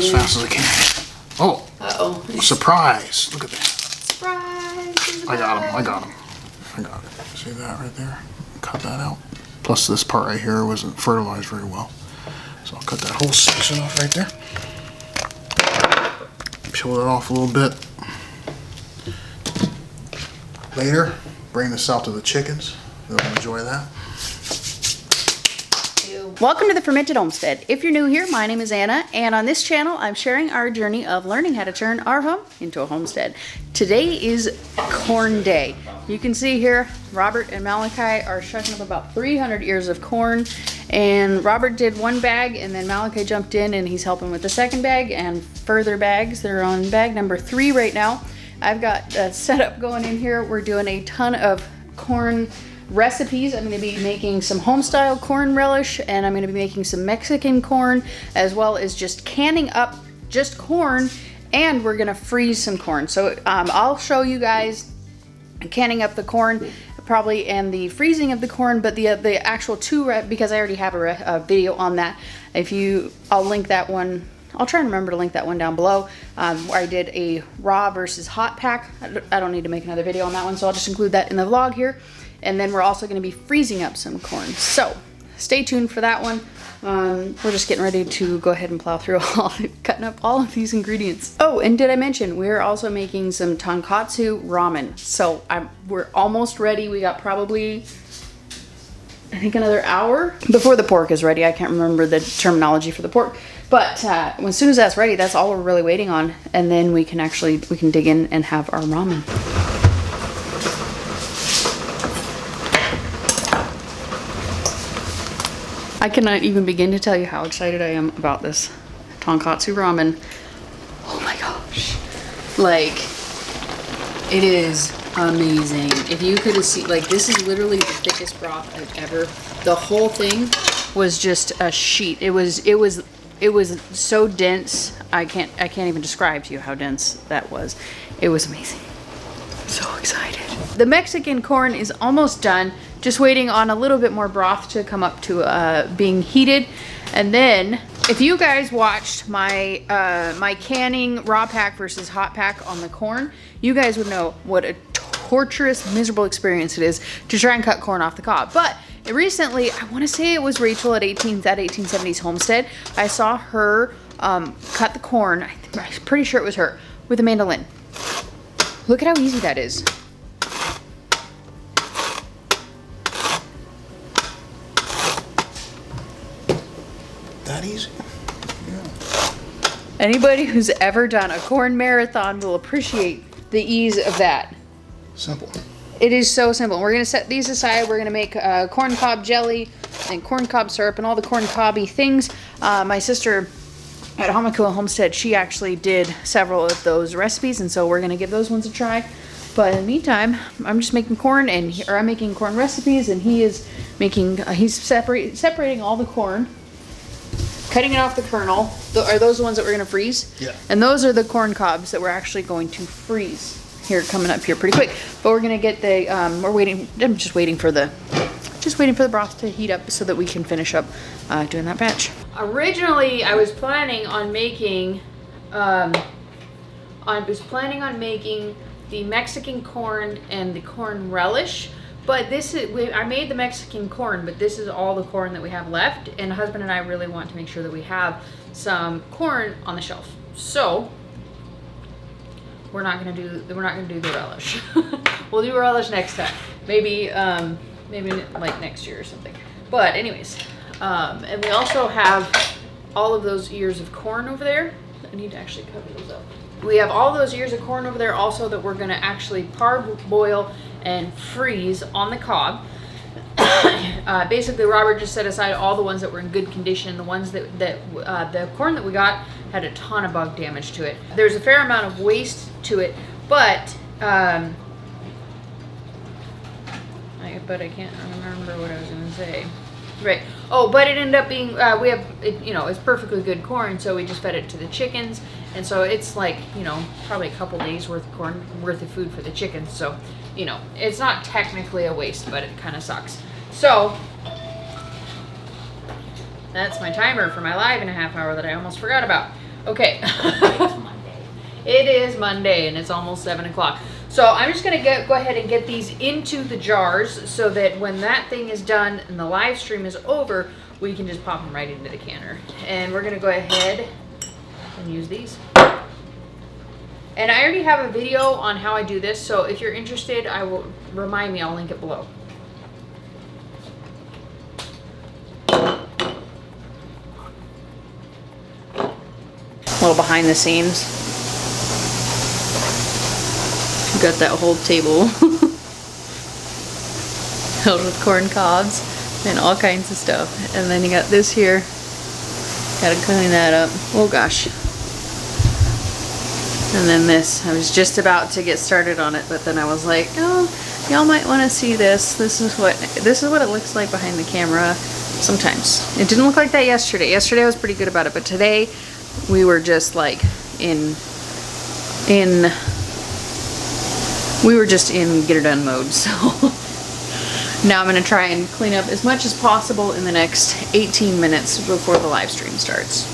as fast as I can. Oh. Uh-oh. Surprise. Look at that. Surprise. I got him. I got him. I got it. See that right there? Cut that out. Plus this part right here wasn't fertilized very well. So I'll cut that whole section off right there. Peel it off a little bit. Later, bring this out to the chickens. They'll enjoy that. Welcome to the Fermented Homestead. If you're new here, my name is Anna, and on this channel, I'm sharing our journey of learning how to turn our home into a homestead. Today is corn day. You can see here, Robert and Malachi are shucking up about 300 ears of corn, and Robert did one bag, and then Malachi jumped in, and he's helping with the second bag and further bags. They're on bag number 3 right now. I've got a setup going in here. We're doing a ton of corn recipes. I'm going to be making some home-style corn relish, and I'm going to be making some Mexican corn, as well as just canning up just corn, and we're going to freeze some corn. So I'll show you guys canning up the corn probably and the freezing of the corn, but the actual because I already have a video on that. I'll link that one. I'll try and remember to link that one down below, where I did a raw versus hot pack. I don't need to make another video on that one, so I'll just include that in the vlog here. And then we're also going to be freezing up some corn. So stay tuned for that one. We're just getting ready to go ahead and plow through cutting up all of these ingredients. Oh, and did I mention we're also making some tonkatsu ramen. So we're almost ready. We got probably, I think, another hour before the pork is ready. I can't remember the terminology for the pork. But as soon as that's ready, that's all we're really waiting on. And then we can dig in and have our ramen. I cannot even begin to tell you how excited I am about this tonkatsu ramen. Oh my gosh. Like, it is amazing. If you could have seen, like, this is literally the thickest broth I've ever. The whole thing was just a sheet. It was so dense. I can't even describe to you how dense that was. It was amazing. So excited. The Mexican corn is almost done. Just waiting on a little bit more broth to come up to being heated. And then, if you guys watched my my canning raw pack versus hot pack on the corn, you guys would know what a torturous, miserable experience it is to try and cut corn off the cob. But recently, I want to say it was Rachel at 1870s Homestead. I saw her cut the corn. I'm pretty sure it was her with a mandolin. Look at how easy that is. That easy? Yeah. Anybody who's ever done a corn marathon will appreciate the ease of that. Simple. It is so simple. We're going to set these aside. We're going to make corn cob jelly and corn cob syrup and all the corn cobby things. My sister at Homestead Homestead, she actually did several of those recipes, and so we're going to give those ones a try. But in the meantime, I'm just making corn, or I'm making corn recipes, and he is making, he's separating all the corn, cutting it off the kernel. Are those the ones that we're going to freeze? Yeah. And those are the corn cobs that we're actually going to freeze here, coming up here pretty quick. But we're going to get the, I'm just waiting for the broth to heat up so that we can finish up doing that batch. Originally, I was planning on making, the Mexican corn and the corn relish. But I made the Mexican corn, but this is all the corn that we have left, and the husband and I really want to make sure that we have some corn on the shelf. So we're not gonna do the relish. We'll do relish next time, maybe like next year or something. But anyways, and we also have all of those ears of corn over there. I need to actually cover those up. We have all those ears of corn over there also that we're gonna actually parboil and freeze on the cob. Basically, Robert just set aside all the ones that were in good condition. The ones that the corn that we got had a ton of bug damage to it. There's a fair amount of waste to it, but I can't remember what I was gonna say. Right. Oh, but it ended up being it's perfectly good corn, so we just fed it to the chickens, and so it's like, probably a couple days worth of food for the chickens. So, it's not technically a waste, but it kind of sucks. So that's my timer for my live in a half hour that I almost forgot about. Okay. It's Monday. It is Monday and it's almost 7 o'clock. So I'm just gonna go ahead and get these into the jars so that when that thing is done and the live stream is over, we can just pop them right into the canner. And we're gonna go ahead and use these. And I already have a video on how I do this, so if you're interested, I will remind me, I'll link it below. A little behind the scenes. Got that whole table filled with corn cobs and all kinds of stuff. And then you got this here. Gotta clean that up. Oh gosh. And then this. I was just about to get started on it, but then I was like, oh, y'all might want to see this. This is what it looks like behind the camera sometimes. It didn't look like that yesterday. Yesterday I was pretty good about it, but today we were just like we were just in get her done mode. So now I'm going to try and clean up as much as possible in the next 18 minutes before the live stream starts.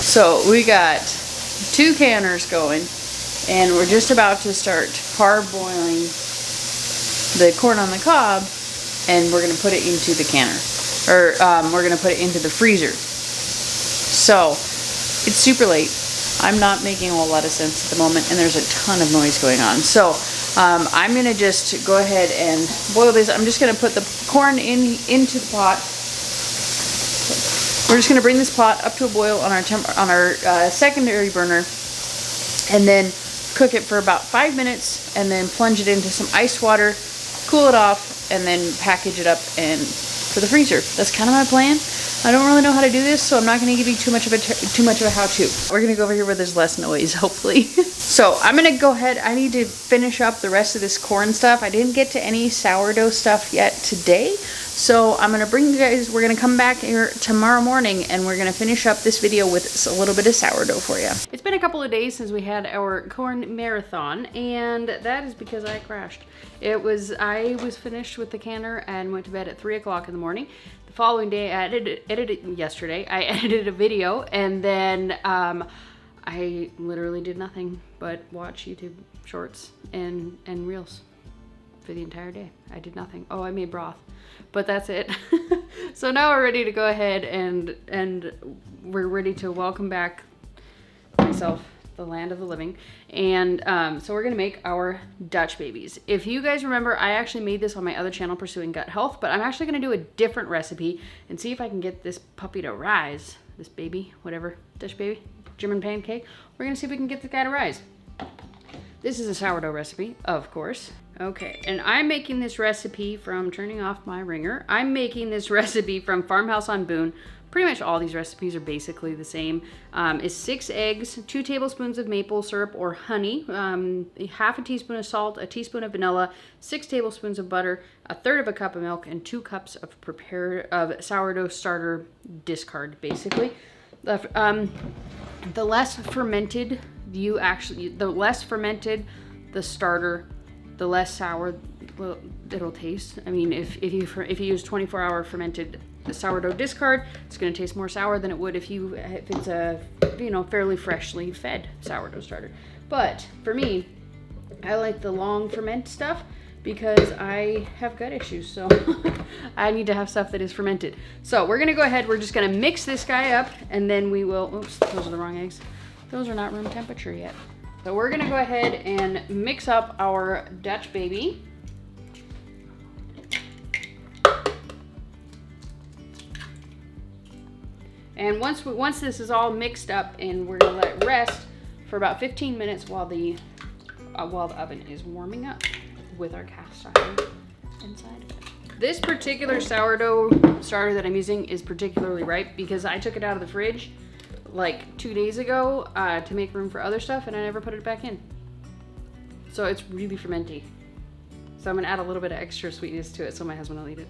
So we got 2 canners going and we're just about to start parboiling the corn on the cob, and we're going to put it into the canner, or we're going to put it into the freezer. So it's super late. I'm not making a whole lot of sense at the moment, and there's a ton of noise going on. So I'm going to just go ahead and boil this. I'm just going to put the corn into the pot. We're just going to bring this pot up to a boil on our secondary burner, and then cook it for about 5 minutes, and then plunge it into some ice water, cool it off, and then package it up and for the freezer. That's kind of my plan. I don't really know how to do this, so I'm not going to give you too much of a how-to. We're going to go over here where there's less noise, hopefully. So I'm going to go ahead. I need to finish up the rest of this corn stuff. I didn't get to any sourdough stuff yet today, so I'm going to bring you guys, we're going to come back here tomorrow morning, and we're going to finish up this video with a little bit of sourdough for you. It's been a couple of days since we had our corn marathon, and that is because I crashed. I was finished with the canner and went to bed at 3 o'clock in the morning. The following day, I edited a video, and then I literally did nothing but watch YouTube shorts and reels for the entire day. I did nothing. Oh, I made broth, but that's it. So now we're ready to go ahead and we're ready to welcome back myself, the land of the living. And so we're gonna make our Dutch babies. If you guys remember, I actually made this on my other channel, Pursuing Gut Health, but I'm actually gonna do a different recipe and see if I can get this puppy to rise, this baby, whatever, Dutch baby, German pancake. We're gonna see if we can get this guy to rise. This is a sourdough recipe, of course. Okay, and I'm making this recipe from, turning off my ringer, I'm making this recipe from Farmhouse on Boone. Pretty much all these recipes are basically the same. Is 6 eggs, 2 tablespoons of maple syrup or honey, half a teaspoon of salt, a teaspoon of vanilla, 6 tablespoons of butter, 1/3 of a cup of milk, and 2 cups of sourdough starter discard, basically. The less fermented the starter, the less sour it'll taste. I mean, if you use 24-hour fermented sourdough discard, it's going to taste more sour than it would if it's a fairly freshly fed sourdough starter. But for me, I like the long ferment stuff because I have gut issues, so I need to have stuff that is fermented. So we're gonna go ahead, we're just gonna mix this guy up, and then we will, oops, those are the wrong eggs. Those are not room temperature yet. So we're gonna go ahead and mix up our Dutch baby. And once this is all mixed up, and we're gonna let it rest for about 15 minutes while the oven is warming up with our cast iron inside of it. This particular sourdough starter that I'm using is particularly ripe because I took it out of the fridge like 2 days ago to make room for other stuff, and I never put it back in. So it's really fermenty. So I'm gonna add a little bit of extra sweetness to it so my husband will eat it.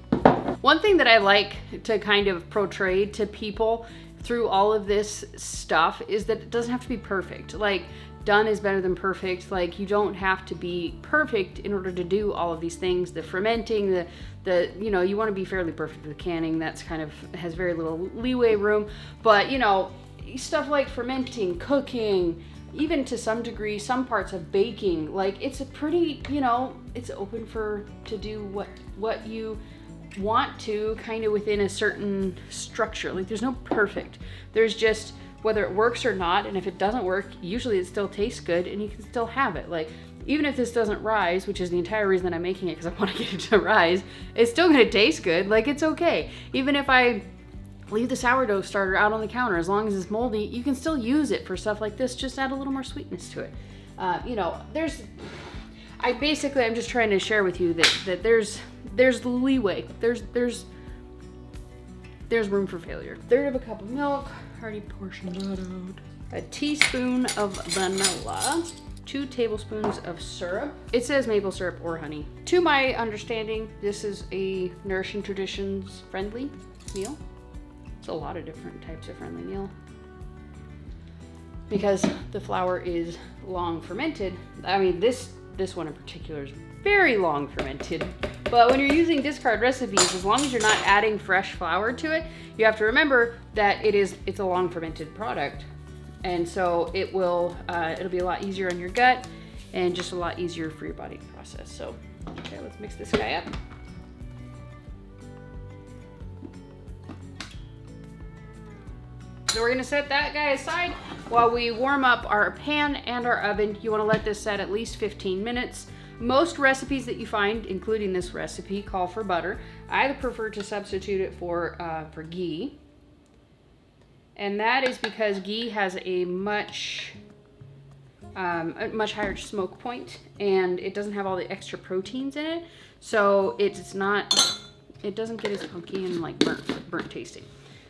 One thing that I like to kind of portray to people through all of this stuff is that it doesn't have to be perfect. Like, done is better than perfect. Like, you don't have to be perfect in order to do all of these things. The fermenting, you know, you want to be fairly perfect with canning. That's kind of has very little leeway room. But, you know, stuff like fermenting, cooking, even to some degree, some parts of baking, like, it's a pretty, you know, it's open to do what you want to, kind of within a certain structure. Like, there's no perfect. There's just whether it works or not, and if it doesn't work, usually it still tastes good and you can still have it. Like, even if this doesn't rise, which is the entire reason that I'm making it, because I want to get it to rise, it's still going to taste good. Like, it's okay. Even if I leave the sourdough starter out on the counter, as long as it's moldy, you can still use it for stuff like this. Just add a little more sweetness to it. You know, I'm just trying to share with you that there's leeway. There's room for failure. Third of a cup of milk, already portioned that out. A teaspoon of vanilla, 2 tablespoons of syrup. It says maple syrup or honey. To my understanding, this is a Nourishing Traditions friendly meal. It's a lot of different types of friendly meal. Because the flour is long fermented. I mean, this one in particular is very long fermented. But when you're using discard recipes, as long as you're not adding fresh flour to it, you have to remember that it's a long fermented product. And so it'll be a lot easier on your gut and just a lot easier for your body to process. So, okay, let's mix this guy up. So we're gonna set that guy aside while we warm up our pan and our oven. You wanna let this set at least 15 minutes. Most recipes that you find, including this recipe, call for butter. I prefer to substitute it for ghee. And that is because ghee has a much higher smoke point, and it doesn't have all the extra proteins in it. So it doesn't get as funky and like burnt tasting.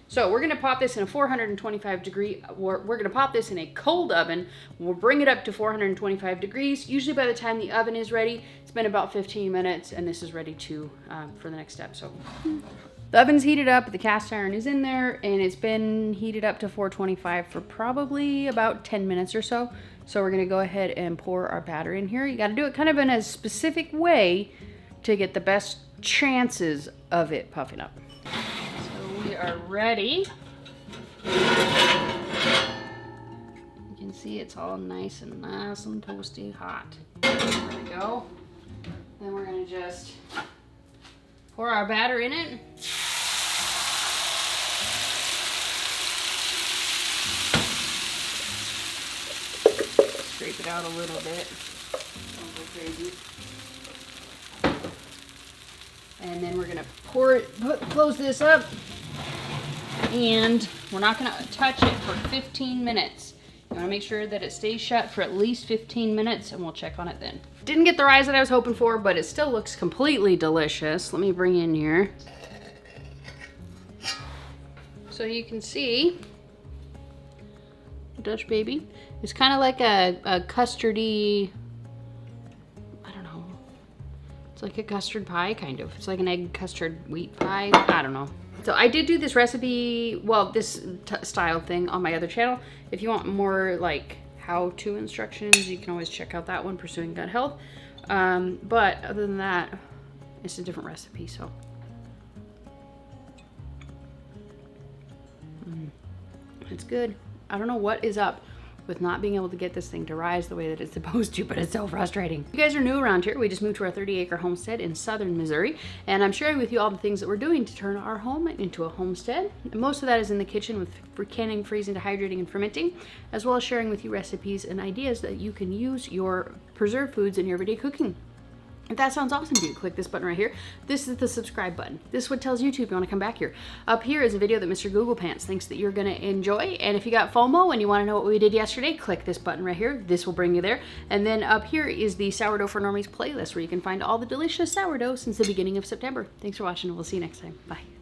So we're gonna pop this in a 425 degree, we're gonna pop this in a cold oven. We'll bring it up to 425 degrees. Usually by the time the oven is ready, it's been about 15 minutes and this is ready to, for the next step. So the oven's heated up, the cast iron is in there, and it's been heated up to 425 for probably about 10 minutes or so. So we're gonna go ahead and pour our batter in here. You gotta do it kind of in a specific way to get the best chances of it puffing up. We are ready. You can see it's all nice and toasty hot. There we go. Then we're gonna just pour our batter in it. Scrape it out a little bit. Don't go crazy. And then we're gonna close this up. And we're not going to touch it for 15 minutes. You want to make sure that it stays shut for at least 15 minutes, and we'll check on it then. Didn't get the rise that I was hoping for, but it still looks completely delicious. Let me bring in here. So you can see the Dutch baby. It's kind of like a custardy, I don't know. It's like a custard pie, kind of. It's like an egg custard wheat pie. I don't know. So I did do this recipe, well, this style thing on my other channel. If you want more like how-to instructions, you can always check out that one, Pursuing Gut Health. But other than that, it's a different recipe, so. It's good. I don't know what is up with not being able to get this thing to rise the way that it's supposed to, but it's so frustrating. If you guys are new around here, we just moved to our 30-acre homestead in southern Missouri, and I'm sharing with you all the things that we're doing to turn our home into a homestead. And most of that is in the kitchen with canning, freezing, dehydrating, and fermenting, as well as sharing with you recipes and ideas that you can use your preserved foods in your everyday cooking. If that sounds awesome to you, click this button right here. This is the subscribe button. This is what tells YouTube you want to come back here. Up here is a video that Mr. Google Pants thinks that you're going to enjoy. And if you got FOMO and you want to know what we did yesterday, click this button right here. This will bring you there. And then up here is the Sourdough for Normies playlist, where you can find all the delicious sourdough since the beginning of September. Thanks for watching, and we'll see you next time. Bye.